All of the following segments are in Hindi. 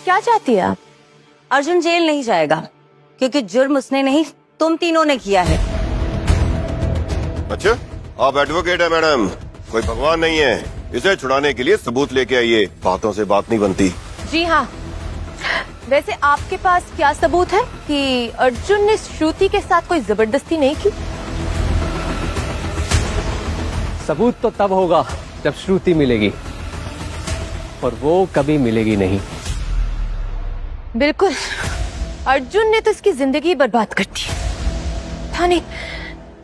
क्या चाहती है आप? अर्जुन जेल नहीं जाएगा क्योंकि जुर्म उसने नहीं, तुम तीनों ने किया है। अच्छा, आप एडवोकेट है मैडम, कोई भगवान नहीं है। इसे छुड़ाने के लिए सबूत लेके आइए, बातों से बात नहीं बनती। जी हाँ। वैसे आपके पास क्या सबूत है कि अर्जुन ने श्रुति के साथ कोई जबरदस्ती नहीं की? सबूत तो तब होगा जब श्रुति मिलेगी, और वो कभी मिलेगी नहीं। बिल्कुल, अर्जुन ने तो इसकी जिंदगी बर्बाद कर दी। था नहीं,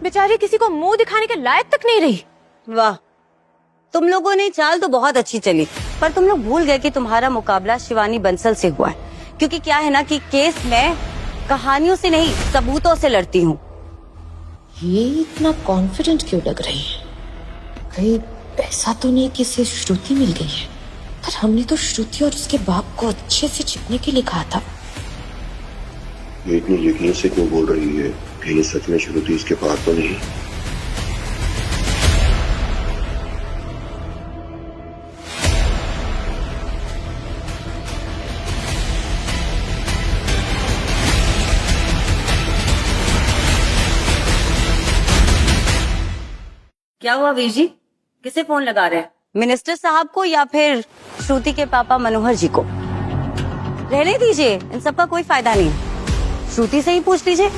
बेचारी किसी को मुंह दिखाने के लायक तक नहीं रही। वाह, तुम लोगों ने चाल तो बहुत अच्छी चली, पर तुम लोग भूल गए कि तुम्हारा मुकाबला शिवानी बंसल से हुआ है। क्योंकि क्या है ना कि केस में कहानियों से नहीं, सबूतों से लड़ती हूँ। ये इतना कॉन्फिडेंट क्यों लग रही है? कहीं ऐसा तो नहीं कि इसे श्रुति मिल गई है? पर हमने तो श्रुति और उसके बाप को अच्छे से छिपने के लिए कहा था। ये इतनी यकीन से क्यों बोल रही है? कहीं सच में श्रुति इसके पास तो नहीं? क्या हुआ वीर जी, किसे फोन लगा रहे हैं? मिनिस्टर साहब को या फिर श्रुति के पापा मनोहर जी को? रहने दीजिए, इन सब का कोई फायदा नहीं। श्रुति से ही पूछ लीजिए।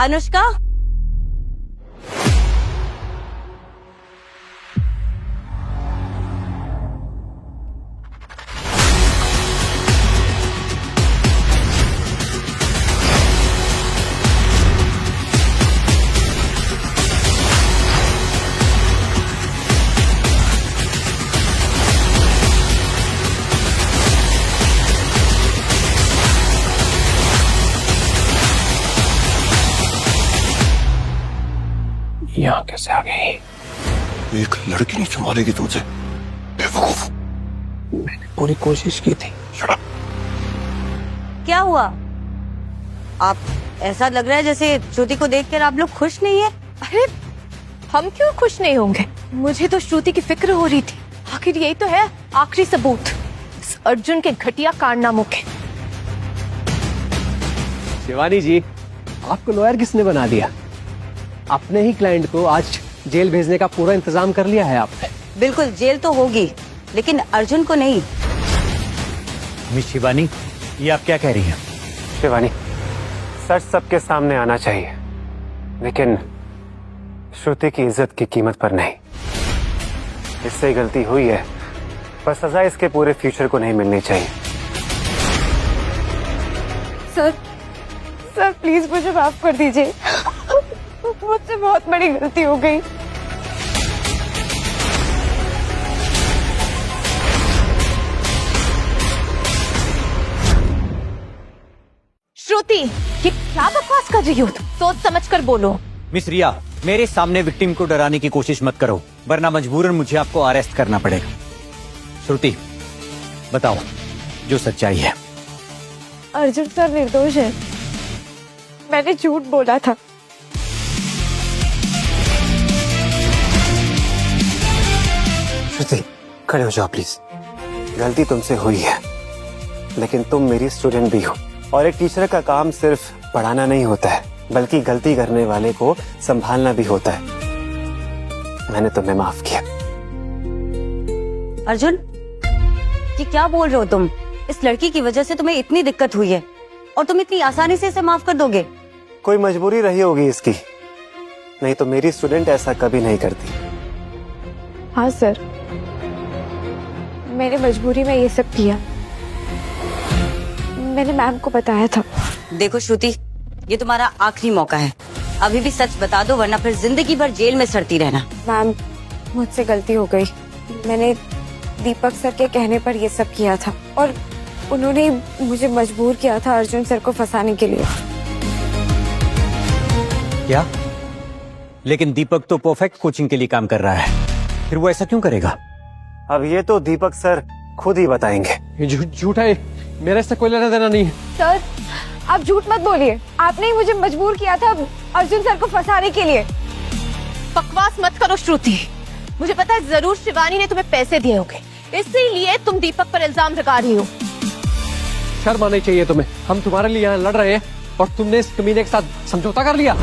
अनुष्का, यहाँ कैसे आ गई? एक लड़की नहीं संभालेगी तुमसे, बेवकूफ। मैंने पूरी कोशिश की थी। Shut up. क्या हुआ? आप, ऐसा लग रहा है जैसे श्रुति को देखकर आप लोग खुश नहीं है। अरे हम क्यों खुश नहीं होंगे? मुझे तो श्रुति की फिक्र हो रही थी। आखिर यही तो है आखिरी सबूत इस अर्जुन के घटिया कारनामों के। शिवानी जी, आपको लॉयर किसने बना दिया? अपने ही क्लाइंट को आज जेल भेजने का पूरा इंतजाम कर लिया है आपने। बिल्कुल, जेल तो होगी, लेकिन अर्जुन को नहीं। मिस शिवानी, ये आप क्या कह रही हैं? शिवानी, सच सबके सामने आना चाहिए, लेकिन श्रुति की इज्जत की कीमत पर नहीं। इससे गलती हुई है, पर सजा इसके पूरे फ्यूचर को नहीं मिलनी चाहिए। सर प्लीज मुझे माफ कर दीजिए। मुझसे बहुत बड़ी गलती हो गई। श्रुति, ये क्या बकवास कर रही हो तुम? सोच समझ कर बोलो। मिस रिया, मेरे सामने विक्टिम को डराने की कोशिश मत करो, वरना मजबूरन मुझे आपको अरेस्ट करना पड़ेगा। श्रुति, बताओ जो सच्चाई है। अर्जुन सर निर्दोष है, मैंने झूठ बोला था। श्रुति, खड़े हो जाओ प्लीज। गलती तुमसे हुई है, लेकिन तुम मेरी स्टूडेंट भी हो, और एक टीचर का काम सिर्फ पढ़ाना नहीं होता है, बल्कि गलती करने वाले को संभालना भी होता है। मैंने तुम्हें माफ किया। अर्जुन, ये क्या बोल रहे हो तुम? इस लड़की की वजह से तुम्हें इतनी दिक्कत हुई है और तुम इतनी आसानी से इसे माफ कर दोगे? कोई मजबूरी रही होगी इसकी, नहीं तो मेरी स्टूडेंट ऐसा कभी नहीं करती। हाँ सर, मैंने मजबूरी में ये सब किया। मैंने मैम को बताया था। देखो श्रुति, ये तुम्हारा आखिरी मौका है, अभी भी सच बता दो, वरना फिर जिंदगी भर जेल में सड़ती रहना। मैम, मुझसे गलती हो गई। मैंने दीपक सर के कहने पर ये सब किया था, और उन्होंने मुझे मजबूर किया था अर्जुन सर को फंसाने के लिए। क्या? लेकिन दीपक तो परफेक्ट कोचिंग के लिए काम कर रहा है, फिर वो ऐसा क्यों करेगा? अब ये तो दीपक सर खुद ही बताएंगे। ये झूठ है, मेरे से कोई लेना देना नहीं है। सर, आप झूठ मत बोलिए। आपने ही मुझे मजबूर किया था अर्जुन सर को फंसाने के लिए। बकवास मत करो श्रुति, मुझे पता है जरूर शिवानी ने तुम्हें पैसे दिए होंगे, इसीलिए तुम दीपक पर इल्जाम लगा रही हो। शर्म आनी चाहिए तुम्हें। हम तुम्हारे लिए यहाँ लड़ रहे हैं और तुमने इस कमीने के साथ समझौता कर लिया।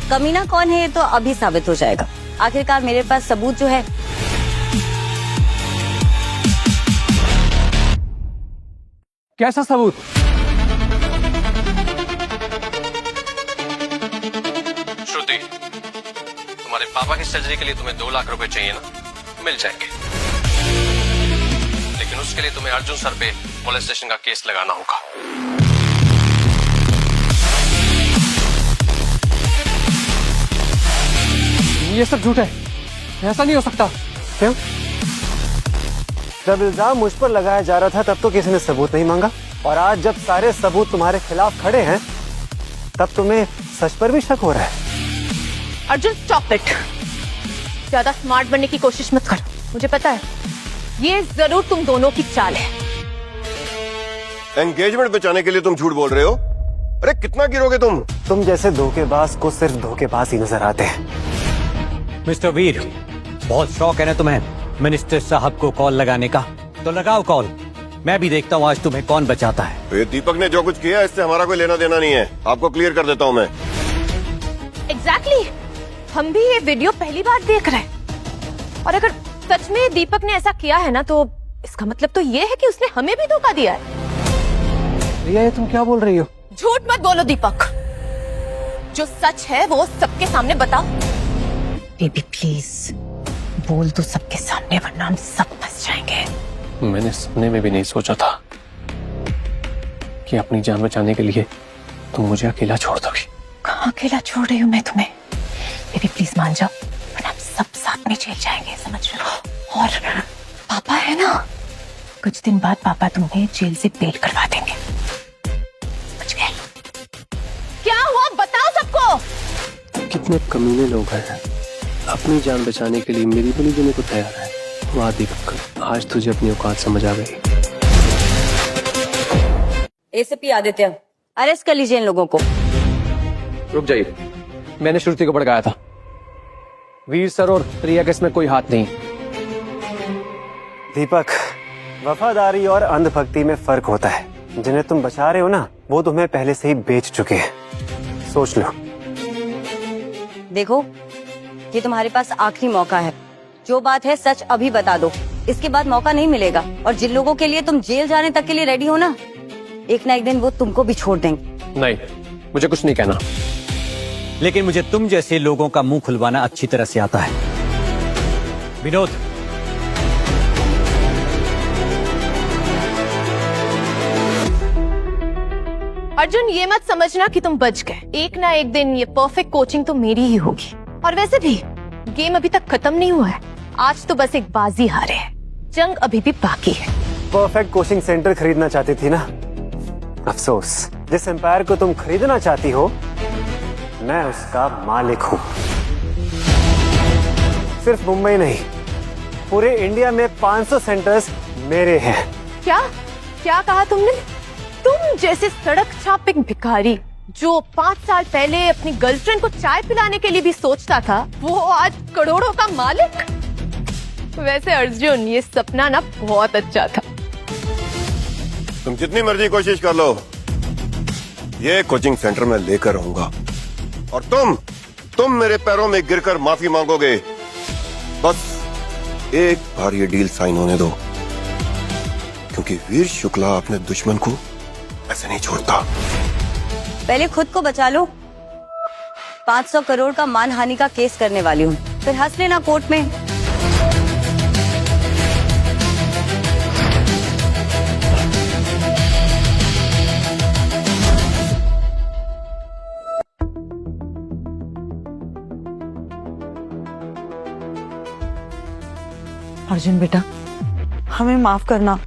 कमीना कौन है ये तो अभी साबित हो जाएगा। आखिरकार मेरे पास सबूत जो है। कैसा सबूत? श्रुति, तुम्हारे पापा की सर्जरी के लिए तुम्हें 2 लाख रुपए चाहिए ना? मिल जाएंगे, लेकिन उसके लिए तुम्हें अर्जुन सर पे पुलिस स्टेशन का केस लगाना होगा। ये सब झूठ है, ऐसा नहीं हो सकता। क्यों? जब इल्जाम मुझ पर लगाया जा रहा था तब तो किसी ने सबूत नहीं मांगा, और आज जब सारे सबूत तुम्हारे खिलाफ खड़े हैं तब तुम्हें सच पर भी शक हो रहा है। अर्जुन स्टॉप इट, ज्यादा स्मार्ट बनने की कोशिश मत करो। मुझे पता है ये जरूर तुम दोनों की चाल है। एंगेजमेंट बचाने के लिए तुम झूठ बोल रहे हो? अरे कितना गिरोगे तुम? तुम जैसे धोखेबाज को सिर्फ धोखेबाज ही नजर आते हैं। मिस्टर वीर, बहुत शौक है ना तुम्हें मिनिस्टर साहब को कॉल लगाने का, तो लगाओ कॉल। मैं भी देखता हूँ आज तुम्हें कौन बचाता है। ये दीपक ने जो कुछ किया इससे हमारा कोई लेना देना नहीं है, आपको क्लियर कर देता हूँ मैं। एग्जैक्टली, हम भी ये वीडियो पहली बार देख रहे हैं, और अगर सच में दीपक ने ऐसा किया है ना तो इसका मतलब तो ये है कि उसने हमें भी धोखा दिया है। रिया, ये तुम क्या बोल रही हो? झूठ मत बोलो दीपक, जो सच है वो सबके सामने बताओ। बेबी प्लीज बोल दो सबके सामने, वरना हम सब फंस जाएंगे। मैंने सपने में भी नहीं सोचा था कि अपनी जान बचाने के लिए तुम मुझे अकेला छोड़ दोगी। कहाँ अकेला छोड़ रही हूँ मैं तुम्हें? बेबी प्लीज मान जाओ, वरना हम सब साथ में जेल जाएंगे, समझ रहे हो? और पापा है ना, कुछ दिन बाद पापा तुम्हें जेल से बेल करवा देंगे, समझ गए? क्या हुआ बताओ सबको। कितने कमीने लोग हैं, अपनी जान बचाने के लिए मेरी बलि देने को तैयार है। वाह दीपक, आज तुझे अपनी औकात समझ आ गई। एसीपी आदित्य, अरेस्ट कर लीजिए इन लोगों को। रुक जाइए, मैंने श्रुति को भड़काया था। वीर सर और रिया के इसमें कोई हाथ नहीं। दीपक, वफादारी और अंधभक्ति में फर्क होता है। जिन्हें तुम बचा रहे हो ना, वो तुम्हें पहले से ही बेच चुके हैं, सोच लो। देखो, ये तुम्हारे पास आखिरी मौका है। जो बात है सच अभी बता दो, इसके बाद मौका नहीं मिलेगा। और जिन लोगों के लिए तुम जेल जाने तक के लिए रेडी हो ना एक दिन वो तुमको भी छोड़ देंगे। नहीं, मुझे कुछ नहीं कहना। लेकिन मुझे तुम जैसे लोगों का मुंह खुलवाना अच्छी तरह से आता है। विनोद, अर्जुन, ये मत समझना कि तुम बच गए। एक ना एक दिन ये परफेक्ट कोचिंग तो मेरी ही होगी। और वैसे भी गेम अभी तक खत्म नहीं हुआ है, आज तो बस एक बाजी हारे हैं, जंग अभी भी बाकी है। परफेक्ट कोचिंग सेंटर खरीदना चाहती थी ना? अफसोस, जिस एम्पायर को तुम खरीदना चाहती हो मैं उसका मालिक हूँ। सिर्फ मुंबई नहीं, पूरे इंडिया में 500 सेंटर्स मेरे हैं। क्या क्या कहा तुमने? तुम जैसे सड़क छाप एक भिखारी जो 5 साल पहले अपनी गर्लफ्रेंड को चाय पिलाने के लिए भी सोचता था, वो आज करोड़ों का मालिक? वैसे अर्जुन, ये सपना ना बहुत अच्छा था। तुम जितनी मर्जी कोशिश कर लो, ये कोचिंग सेंटर में लेकर रहूंगा। और तुम मेरे पैरों में गिरकर माफी मांगोगे। बस एक बार ये डील साइन होने दो, क्योंकि वीर शुक्ला अपने दुश्मन को ऐसे नहीं छोड़ता। पहले खुद को बचा लो। 500 करोड़ का मानहानि का केस करने वाली हूँ, फिर हंस लेना कोर्ट में। अर्जुन बेटा, हमें माफ करना,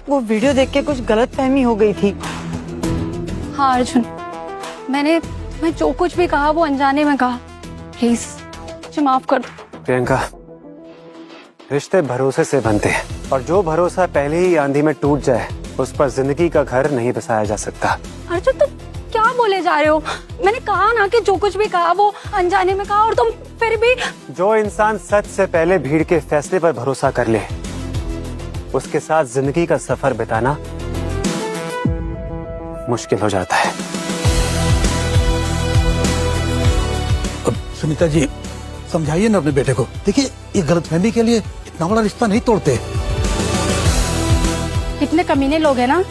वो वीडियो देख के कुछ गलतफहमी हो गई थी। हाँ अर्जुन, मैंने तुम्हें जो कुछ भी कहा वो अनजाने में कहा, प्लीज मुझे माफ कर दो। प्रियंका, रिश्ते भरोसे से बनते हैं, और जो भरोसा पहले ही आंधी में टूट जाए उस पर जिंदगी का घर नहीं बसाया जा सकता। अर्जुन, तुम क्या बोले जा रहे हो? मैंने कहा ना कि जो कुछ भी कहा वो अनजाने में कहा, और तुम फिर भी जो इंसान सच से पहले भीड़ के फैसले पर भरोसा कर ले, उसके साथ जिंदगी का सफर बिताना मुश्किल हो जाता है। अब सुनीता जी समझाइए ना अपने बेटे को। देखिए, ये गलतफहमी के लिए इतना बड़ा रिश्ता नहीं तोड़ते। कितने कमीने लोग हैं ना।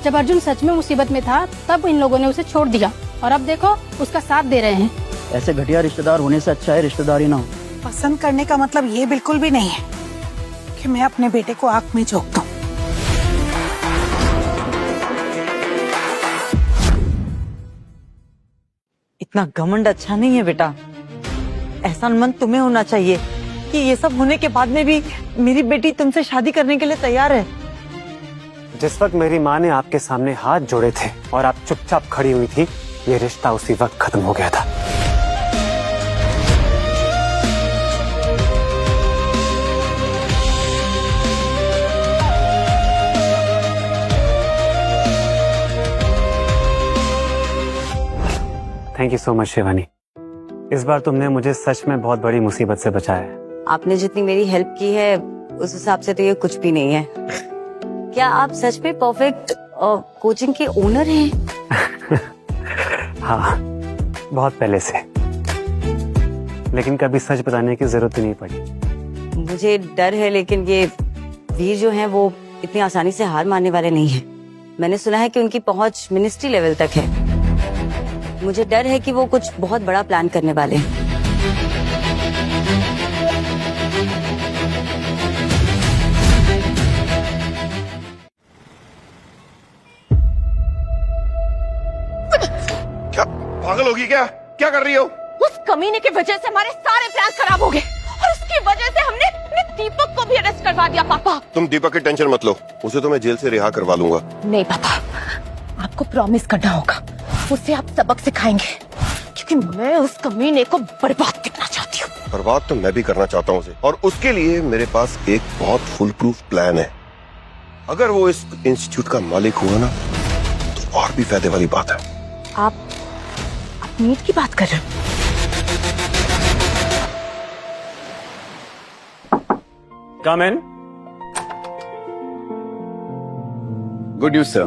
जब अर्जुन सच में मुसीबत में था तब इन लोगों ने उसे छोड़ दिया और अब देखो उसका साथ दे रहे हैं। ऐसे घटिया रिश्तेदार होने से अच्छा है रिश्तेदारी ना हो। पसंद करने का मतलब ये बिल्कुल भी नहीं है कि मैं अपने बेटे को आंख में झोंक दूं। इतना घमंड अच्छा नहीं है बेटा। एहसान मंद तुम्हें होना चाहिए कि ये सब होने के बाद में भी मेरी बेटी तुमसे शादी करने के लिए तैयार है। जिस वक्त मेरी माँ ने आपके सामने हाथ जोड़े थे और आप चुपचाप खड़ी हुई थी, ये रिश्ता उसी वक्त खत्म हो गया था। Thank you so much Shivani. इस बार तुमने मुझे सच में बहुत बड़ी मुसीबत से बचाया है। आपने जितनी मेरी हेल्प की है उस हिसाब से तो ये कुछ भी नहीं है। क्या आप सच में परफेक्ट कोचिंग के ओनर हैं? हाँ, बहुत पहले से, लेकिन कभी सच बताने की जरूरत ही नहीं पड़ी। मुझे डर है, लेकिन ये वीर जो हैं वो इतनी आसानी से हार मानने वाले नहीं हैं। मैंने सुना है कि उनकी पहुंच मिनिस्ट्री लेवल तक है। मुझे डर है कि वो कुछ बहुत बड़ा प्लान करने वाले हैं। क्या पागल होगी क्या? क्या कर रही हो? उस कमीने की वजह से हमारे सारे प्लान खराब हो गए और उसकी वजह से हमने दीपक को भी अरेस्ट करवा दिया। पापा, तुम दीपक की टेंशन मत लो, उसे तो मैं जेल से रिहा करवा लूंगा। नहीं पापा, आपको प्रॉमिस करना होगा, उसे आप सबक सिखाएंगे, क्योंकि मैं उस कमीने को बर्बाद करना चाहती हूँ। बर्बाद तो मैं भी करना चाहता हूँ उसे, और उसके लिए मेरे पास एक बहुत फुल प्रूफ प्लान है। अगर वो इस इंस्टीट्यूट का मालिक हुआ ना तो और भी फायदे वाली बात है। आप नीट की बात कर रहे हो? कम इन। गुड न्यूज सर,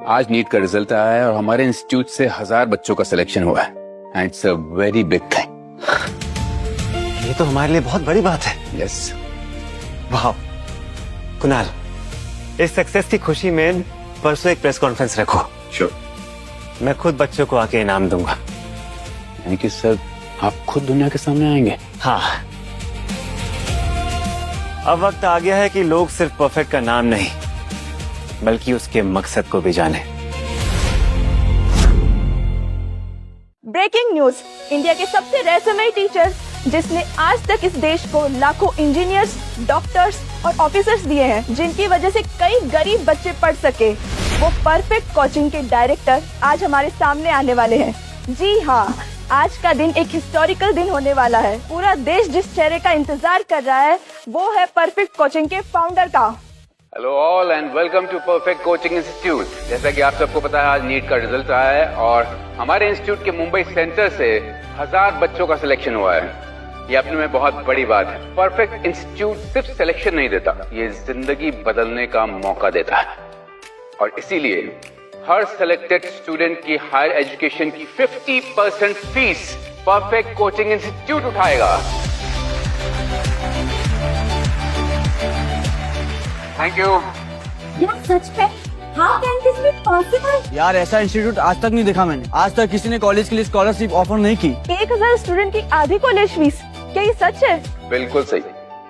आज नीट का रिजल्ट आया है और हमारे इंस्टीट्यूट से 1000 बच्चों का सिलेक्शन हुआ है and it's a very big thing. ये तो हमारे लिए बहुत बड़ी बात है। यस। वाह कुणाल, इस सक्सेस की खुशी में परसों एक प्रेस कॉन्फ्रेंस रखो। श्योर। मैं खुद बच्चों को आके इनाम दूंगा। यानी कि सर आप खुद दुनिया के सामने आएंगे? हाँ, अब वक्त आ गया है कि लोग सिर्फ परफेक्ट का नाम नहीं बल्कि उसके मकसद को भी जाने। ब्रेकिंग न्यूज, इंडिया के सबसे रहस्यमयी टीचर जिसने आज तक इस देश को लाखों इंजीनियर्स, डॉक्टर्स और ऑफिसर्स दिए हैं, जिनकी वजह से कई गरीब बच्चे पढ़ सके, वो परफेक्ट कोचिंग के डायरेक्टर आज हमारे सामने आने वाले हैं। जी हाँ, आज का दिन एक हिस्टोरिकल दिन होने वाला है। पूरा देश जिस चेहरे का इंतजार कर रहा है वो है परफेक्ट कोचिंग के फाउंडर का। Hello all and welcome to Perfect Coaching Institute. जैसा कि आप सबको पता है, आज नीट का रिजल्ट आया है और हमारे इंस्टीट्यूट के मुंबई सेंटर से 1000 बच्चों का सिलेक्शन हुआ है। ये अपने में बहुत बड़ी बात है। परफेक्ट इंस्टीट्यूट सिर्फ सिलेक्शन नहीं देता, ये जिंदगी बदलने का मौका देता है और इसीलिए हर सिलेक्टेड स्टूडेंट की हायर एजुकेशन की 50% फीस परफेक्ट कोचिंग इंस्टीट्यूट उठाएगा। Thank you. यार सच में, how can this be possible? यार ऐसा इंस्टीट्यूट आज तक नहीं देखा मैंने। आज तक किसी ने कॉलेज के लिए स्कॉलरशिप ऑफर नहीं की। 1000 स्टूडेंट की आधी कॉलेज फीस, क्या ये सच है? बिल्कुल सही।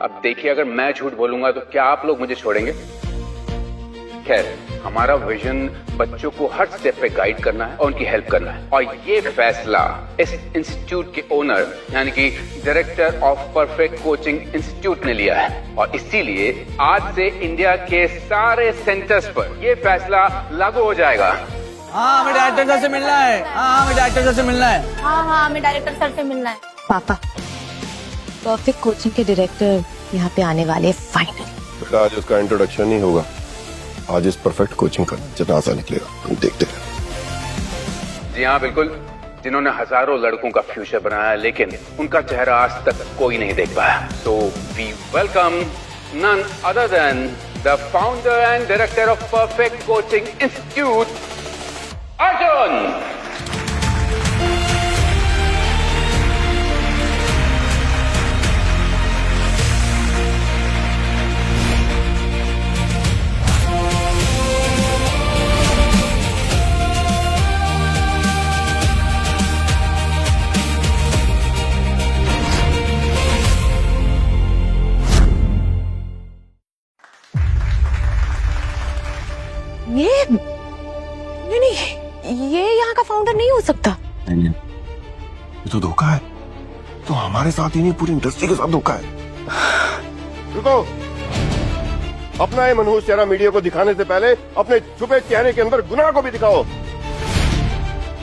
अब देखिए, अगर मैं झूठ बोलूंगा तो क्या आप लोग मुझे छोड़ेंगे? खैर, हमारा विजन बच्चों को हर स्टेप पे गाइड करना है और उनकी हेल्प करना है, और ये फैसला इस इंस्टीट्यूट के ओनर यानी कि director of perfect Coaching institute ने लिया है और इसीलिए आज से इंडिया के सारे सेंटर्स पर ये फैसला लागू हो जाएगा। हाँ, हमें डायरेक्टर सर से मिलना है। हाँ, हमें डायरेक्टर सर से मिलना है। हाँ, हमें डायरेक्टर सर से मिलना है। पापा, परफेक्ट कोचिंग के डायरेक्टर यहाँ पे आने वाले फाइनल। बेटा, आज उसका इंट्रोडक्शन नहीं होगा, आज इस परफेक्ट कोचिंग का जनाजा निकलेगा, हम देखते हैं। जी हाँ, बिल्कुल। जिन्होंने हजारों लड़कों का फ्यूचर बनाया, लेकिन उनका चेहरा आज तक कोई नहीं देख पाया। So we welcome none other than the founder and director of Perfect Coaching Institute, Arjun. ये यहाँ का फाउंडर नहीं हो सकता। नहीं, ये तो धोखा है। तो हमारे साथ ही नहीं, पूरी इंडस्ट्री के साथ धोखा है। रुको, अपना ये मनहूस चेहरा मीडिया को दिखाने से पहले अपने छुपे चेहरे के अंदर गुनाह को भी दिखाओ।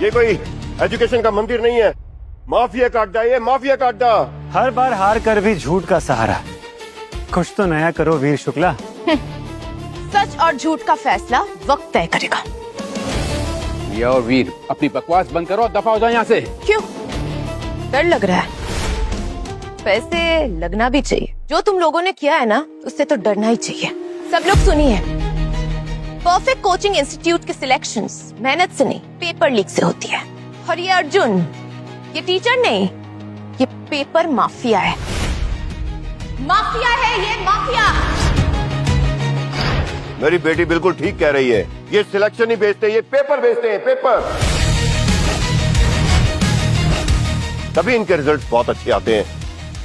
ये कोई एजुकेशन का मंदिर नहीं है, माफिया का अड्डा। ये माफिया का अड्डा। हर बार हार कर भी झूठ का सहारा। कुछ तो नया करो वीर शुक्ला। सच और झूठ का फैसला वक्त तय करेगा। ये और वीर, अपनी बकवास बंद करो और दफा हो जाओ यहाँ से। क्यों? डर लग रहा है? वैसे लगना भी चाहिए। जो तुम लोगों ने किया है ना, उससे तो डरना ही चाहिए। सब लोग सुनिए, परफेक्ट कोचिंग इंस्टीट्यूट के सिलेक्शंस मेहनत से नहीं, पेपर लीक से होती है। और ये अर्जुन, ये टीचर नहीं, ये पेपर माफिया है। माफिया है ये, माफिया। मेरी बेटी बिल्कुल ठीक कह रही है। ये सिलेक्शन ही बेचते हैं, ये पेपर बेचते हैं, पेपर। तभी इनके रिजल्ट बहुत अच्छे आते हैं।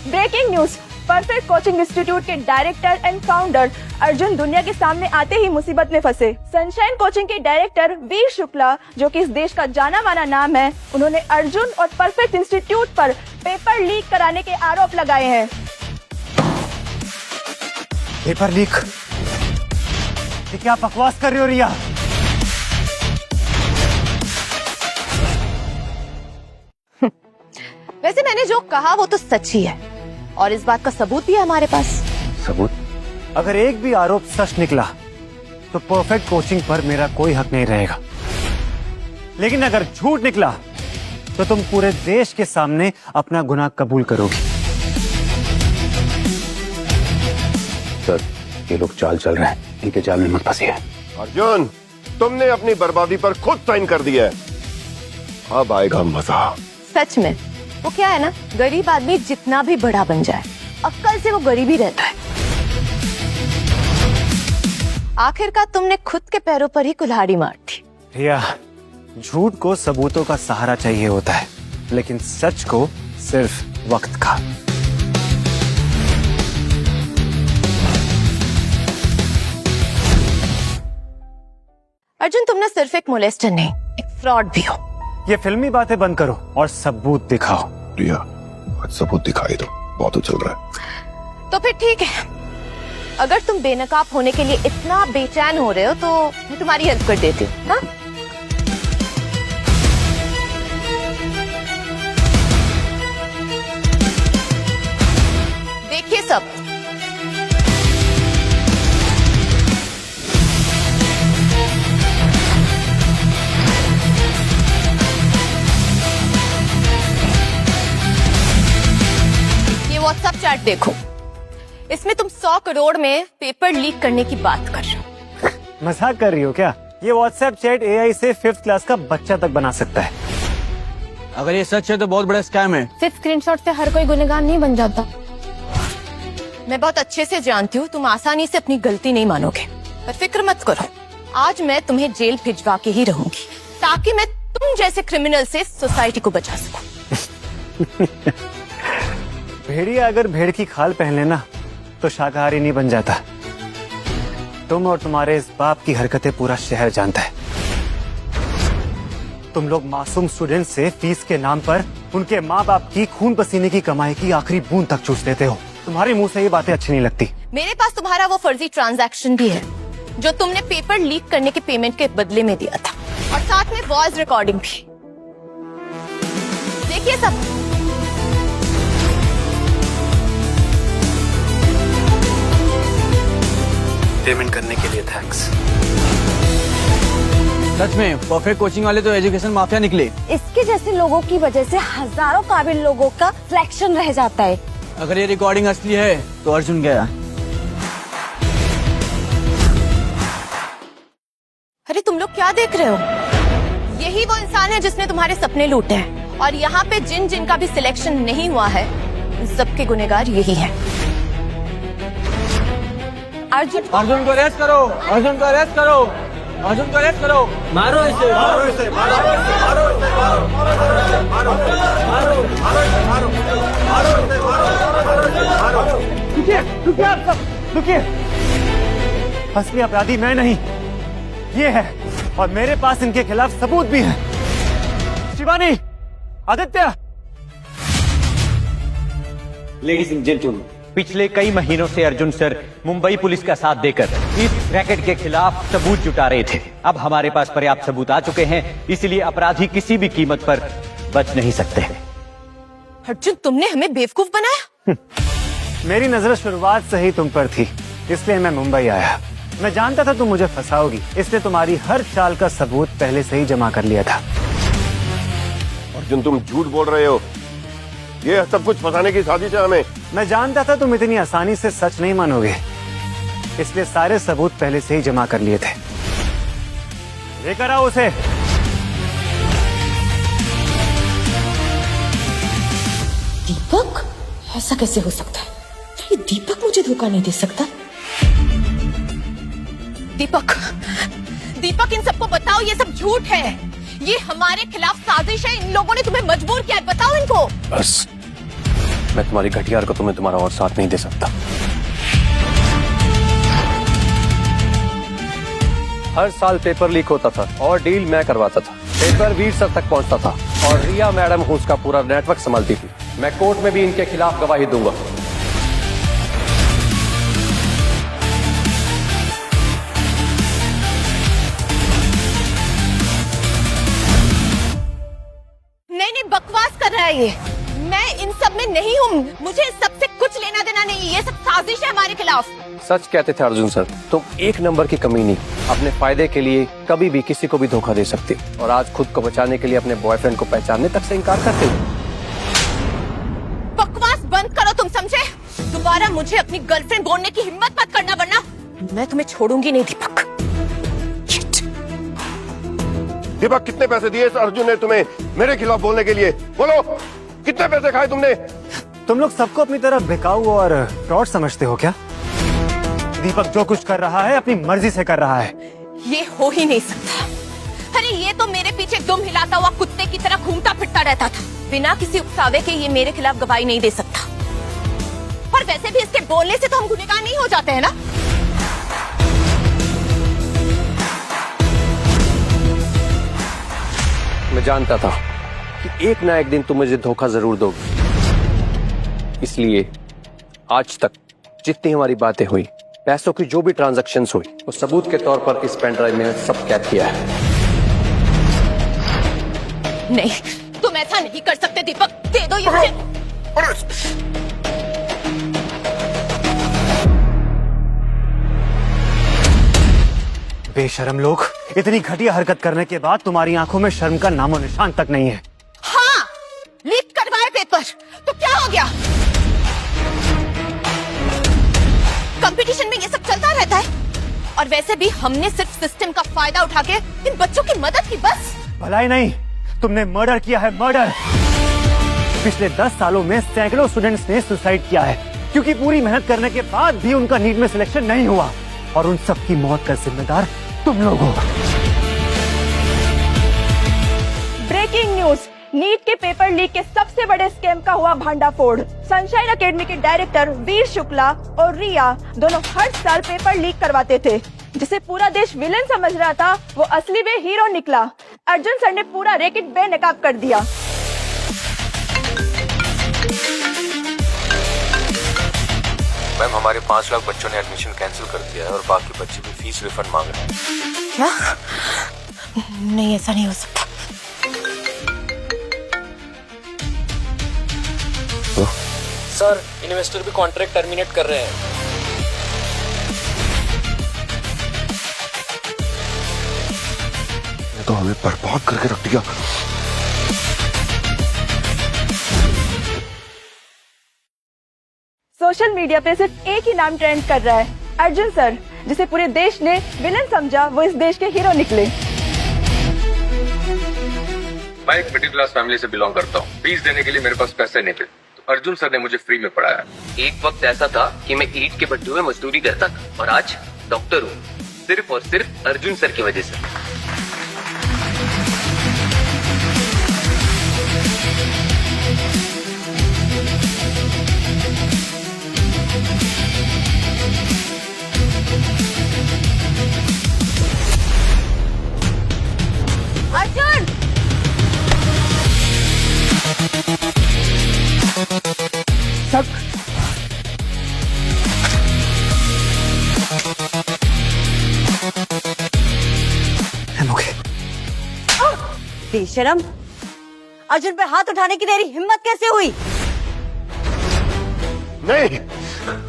Breaking news, Perfect Coaching Institute के डायरेक्टर एंड फाउंडर अर्जुन दुनिया के सामने आते ही मुसीबत में फंसे। सनशाइन कोचिंग के डायरेक्टर वीर शुक्ला, जो कि इस देश का जाना माना नाम है, उन्होंने अर्जुन और परफेक्ट इंस्टीट्यूट पर पेपर लीक कराने के आरोप लगाए हैं। Paper leak? ये क्या बकवास कर रही हो रिया? वैसे मैंने जो कहा वो तो सच ही है, और इस बात का सबूत भी है हमारे पास। सबूत? अगर एक भी आरोप सच निकला तो परफेक्ट कोचिंग पर मेरा कोई हक नहीं रहेगा, लेकिन अगर झूठ निकला तो तुम पूरे देश के सामने अपना गुनाह कबूल करोगी। सर, ये लोग चाल चल रहे हैं, इनके जाल में मत फंसिए। अर्जुन, तुमने अपनी बर्बादी पर खुद साइन कर दिया है। अब आएगा मजा। सच में वो क्या है ना, गरीब आदमी जितना भी बड़ा बन जाए, अक्ल से वो गरीब ही रहता है। आखिरकार तुमने खुद के पैरों पर ही कुल्हाड़ी मार दी। रिया, झूठ को सबूतों का सहारा चाहिए होता है, लेकिन सच को सिर्फ वक्त का। अर्जुन, तुम ना सिर्फ एक मोलेस्टर नहीं, एक फ्रॉड भी हो। ये फिल्मी बातें बंद करो और सबूत दिखाओ। रिया, आज सबूत दिखाई दो, बहुत चल रहा है। तो फिर ठीक है, अगर तुम बेनकाब होने के लिए इतना बेचैन हो रहे हो तो मैं तुम्हारी हेल्प कर देती हूँ। हाँ? देखिए सब, व्हाट्सएप चैट देखो, इसमें तुम 100 करोड़ में पेपर लीक करने की बात कर रहे हो। मजाक कर रही हो क्या? ये व्हाट्सएप चैट एआई से 5th क्लास का बच्चा तक बना सकता है। अगर ये सच है तो बहुत बड़ा स्कैम है। सिर्फ स्क्रीनशॉट से हर कोई गुनहगार नहीं बन जाता। मैं बहुत अच्छे से जानती हूँ तुम आसानी से अपनी गलती नहीं मानोगे, पर फिक्र मत करो, आज मैं तुम्हें जेल भिजवा के ही रहूंगी, ताकि मैं तुम जैसे क्रिमिनल से सोसाइटी को बचा सकूं। भेड़िया अगर भेड़ की खाल पहन लेना तो शाकाहारी नहीं बन जाता। तुम और तुम्हारे इस बाप की हरकतें पूरा शहर जानता है। तुम लोग मासूम स्टूडेंट से फीस के नाम पर उनके माँ बाप की खून पसीने की कमाई की आखिरी बूंद तक चूस लेते हो। तुम्हारे मुंह से ये बातें अच्छी नहीं लगती। मेरे पास तुम्हारा वो फर्जी ट्रांजैक्शन भी है जो तुमने पेपर लीक करने के पेमेंट के बदले में दिया था, और साथ में वॉइस रिकॉर्डिंग भी। देखिए सब, पेमेंट करने के लिए थैंक्स। सच में परफेक्ट कोचिंग वाले तो एजुकेशन माफिया निकले। इसके जैसे लोगों की वजह से हजारों काबिल लोगों का सिलेक्शन रह जाता है। अगर ये रिकॉर्डिंग असली है तो अर्जुन गया। अरे तुम लोग क्या देख रहे हो? यही वो इंसान है जिसने तुम्हारे सपने लूटे हैं, और यहाँ पे जिन जिन का भी सिलेक्शन नहीं हुआ है सबके गुनहगार यही है। अर्जुन को अरेस्ट करो, अर्जुन को अरेस्ट करो, अर्जुन को अरेस्ट करो। मारो इसे, मारो इसे, मारो इसे, मारो इसे, मारो, मारो, मारो, मारो, मारो। रुकिए, रुकिए आप सब, रुकिए। असली अपराधी मैं नहीं, ये है, और मेरे पास इनके खिलाफ सबूत भी है। Shivani, Aditya. Ladies and gentleman, पिछले कई महीनों से अर्जुन सर मुंबई पुलिस का साथ देकर इस रैकेट के खिलाफ सबूत जुटा रहे थे। अब हमारे पास पर्याप्त सबूत आ चुके हैं, इसलिए अपराधी किसी भी कीमत पर बच नहीं सकते। अर्जुन, तुमने हमें बेवकूफ बनाया। मेरी नजर शुरुआत से ही तुम पर थी, इसलिए मैं मुंबई आया। मैं जानता था तुम मुझे फंसाओगी, इसलिए तुम्हारी हर चाल का सबूत पहले से ही जमा कर लिया था। अर्जुन, तुम झूठ बोल रहे हो। ये सब कुछ फंसाने की साजिश है हमें। मैं जानता था तुम इतनी आसानी से सच नहीं मानोगे, इसलिए सारे सबूत पहले से ही जमा कर लिए थे। लेकर आओ उसे। दीपक? ऐसा कैसे हो सकता है? ये दीपक मुझे धोखा नहीं दे सकता। दीपक, दीपक, इन सबको बताओ ये सब झूठ है। ये हमारे खिलाफ साजिश है। इन लोगों ने तुम्हें मजबूर किया है, बताओ इनको। बस, मैं तुम्हारी घटिया हरकतों में तुम्हारा और साथ नहीं दे सकता। हर साल पेपर लीक होता था और डील मैं करवाता था। पेपर वीर सर तक पहुंचता था और रिया मैडम उसका पूरा नेटवर्क संभालती थी। मैं कोर्ट में भी इनके खिलाफ गवाही दूंगा। नहीं, बकवास कर रहा है ये। मैं इन सब में नहीं हूँ, मुझे इस सब से कुछ लेना देना नहीं। ये सब साजिश है हमारे खिलाफ। सच कहते थे अर्जुन सर, तुम एक नंबर की कमी नहीं। अपने फायदे के लिए कभी भी किसी को भी धोखा दे सकते हो, और आज खुद को बचाने के लिए अपने बॉयफ्रेंड को पहचानने तक से इनकार करते हो। बकवास बंद करो, तुम समझे? दोबारा मुझे अपनी गर्लफ्रेंड बोलने की हिम्मत मत करना, वरना मैं तुम्हें छोड़ूंगी नहीं। दीपक, दीपक, कितने पैसे दिए इस अर्जुन ने तुम्हें मेरे खिलाफ बोलने के लिए? बोलो, कितने पैसे खाए तुमने? तुम लोग सबको अपनी तरफ बिकाऊ और फ्रॉड समझते हो क्या? दीपक जो कुछ कर रहा है अपनी मर्जी से कर रहा है। ये हो ही नहीं सकता। अरे ये तो मेरे पीछे दुम हिलाता हुआ कुत्ते की तरह घूमता फिरता रहता था। बिना किसी उकसावे के ये मेरे खिलाफ गवाही नहीं दे सकता। और वैसे भी इसके बोलने से तो हम गुनहगार नहीं हो जाते हैं ना। मैं जानता था कि एक ना एक दिन तुम मुझे धोखा जरूर दोगे, इसलिए आज तक जितनी हमारी बातें हुई, पैसों की जो भी ट्रांजैक्शंस हुई, वो सबूत के तौर पर इस पेन ड्राइव में सब कैद किया है। नहीं, तुम ऐसा नहीं कर सकते दीपक। दे दो ये मुझे। बेशर्म लोग, इतनी घटिया हरकत करने के बाद तुम्हारी आंखों में शर्म का नामो निशान तक नहीं है। हाँ, लीक करवाए पेपर तो क्या हो गया? कंपटीशन में ये सब चलता रहता है। और वैसे भी हमने सिर्फ सिस्टम का फायदा उठा के इन बच्चों की मदद की, बस। भलाई नहीं, तुमने मर्डर किया है, मर्डर। पिछले 10 सालों में सैकड़ों स्टूडेंट्स ने सुसाइड किया है, क्योंकि पूरी मेहनत करने के बाद भी उनका नीट में सिलेक्शन नहीं हुआ, और उन सबकी मौत का जिम्मेदार तुम लोग हो। ब्रेकिंग न्यूज, नीट के पेपर लीक के सबसे बड़े स्कैम का हुआ भांडाफोड़। सनशाइन एकेडमी के डायरेक्टर वीर शुक्ला और रिया दोनों हर साल पेपर लीक करवाते थे। जिसे पूरा देश विलन समझ रहा था, वो असली में हीरो निकला। अर्जुन सर ने पूरा रैकेट बेनकाब कर दिया। मैम, हमारे 5 लाख बच्चों ने एडमिशन कैंसिल कर दिया है और बाकी बच्चे भी फीस रिफंड मांग रहे हैं। क्या? नहीं, ऐसा नहीं हो सकता। सर, इन्वेस्टर भी कॉन्ट्रैक्ट टर्मिनेट कर रहे हैं। तो हमें बर्बाद करके रख दिया। सोशल मीडिया पे सिर्फ एक ही नाम ट्रेंड कर रहा है, अर्जुन सर, जिसे पूरे देश ने विलन समझा, वो इस देश के हीरो निकले। मैं एक मिडिल क्लास फैमिली से बिलोंग करता हूँ। फीस देने के लिए मेरे पास पैसे नहीं थे, तो अर्जुन सर ने मुझे फ्री में पढ़ाया। एक वक्त ऐसा था कि मैं ईंट के भट्टू में मजदूरी करता था और आज डॉक्टर हूँ, सिर्फ और सिर्फ अर्जुन सर की वजह से। अर्जुन! बेशरम, अर्जुन पे हाथ उठाने की तेरी हिम्मत कैसे हुई? नहीं,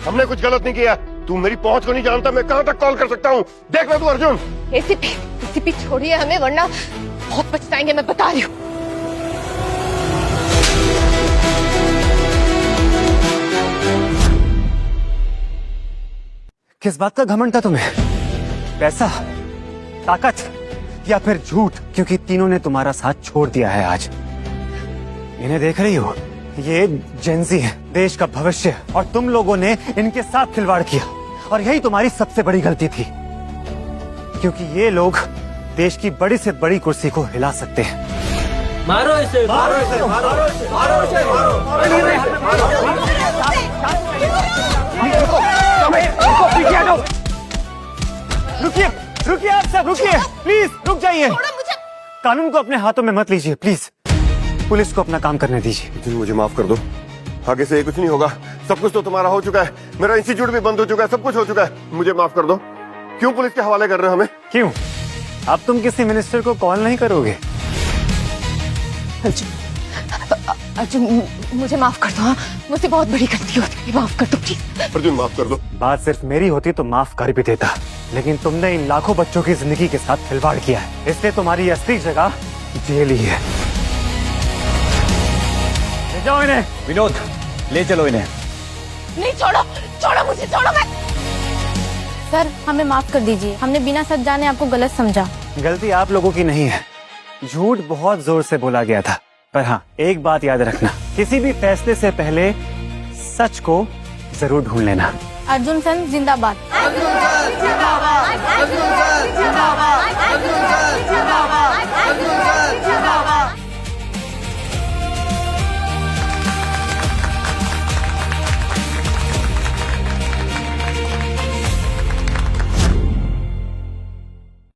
हमने कुछ गलत नहीं किया। तू मेरी पहुंच को नहीं जानता, मैं कहां तक कॉल कर सकता हूं। देख ले तू अर्जुन। एसीपी छोड़िए हमें, वरना बहुत पछताएंगे, मैं बता रही हूँ। किस बात का घमंड था तुम्हें? पैसा, ताकत या फिर झूठ? क्योंकि तीनों ने तुम्हारा साथ छोड़ दिया है आज। इन्हें देख रही हो? ये जेंजी है, देश का भविष्य, और तुम लोगों ने इनके साथ खिलवाड़ किया, और यही तुम्हारी सबसे बड़ी गलती थी, क्योंकि ये लोग देश की बड़ी से बड़ी कुर्सी को हिला सकते हैं। मारो इसे, मारो इसे, मारो इसे, मारो इसे, रुकिए, रुकिए, आप सब रुकिए, प्लीज रुक जाइए। कानून को अपने हाथों में मत लीजिए, प्लीज पुलिस को अपना काम करने दीजिए। मुझे माफ कर दो, आगे से ये कुछ नहीं होगा। सब कुछ तो तुम्हारा हो चुका है, मेरा इंस्टीट्यूट भी बंद हो चुका है, सब कुछ हो चुका है। मुझे माफ कर दो। क्यों पुलिस के हवाले कर रहे हो हमें? क्यों? अब तुम किसी मिनिस्टर को कॉल नहीं करोगे? अर्जुन मुझे माफ कर दो, हाँ? मुझसे बहुत बड़ी गलती होती है, माफ कर दो प्लीज। अर्जुन माफ कर दो। बात सिर्फ मेरी होती तो माफ कर भी देता, लेकिन तुमने इन लाखों बच्चों की जिंदगी के साथ खिलवाड़ किया है, इसलिए तुम्हारी असली जगह जेल ही है। ले जाओ इन्हें। विनोद, ले चलो इन्हें। नहीं, छोड़ो, छोड़ो मुझे, छोड़ो मत। सर हमें माफ कर दीजिए, हमने बिना सच जाने आपको गलत समझा। गलती आप लोगों की नहीं है, झूठ बहुत जोर से बोला गया था। पर हाँ, एक बात याद रखना, किसी भी फैसले से पहले सच को जरूर ढूंढ लेना। अर्जुन सर जिंदाबाद। अर्जुन सर जिंदाबाद, अर्जुन सर जिंदाबाद, अर्जुन सर जिंदाबाद, अर्जुन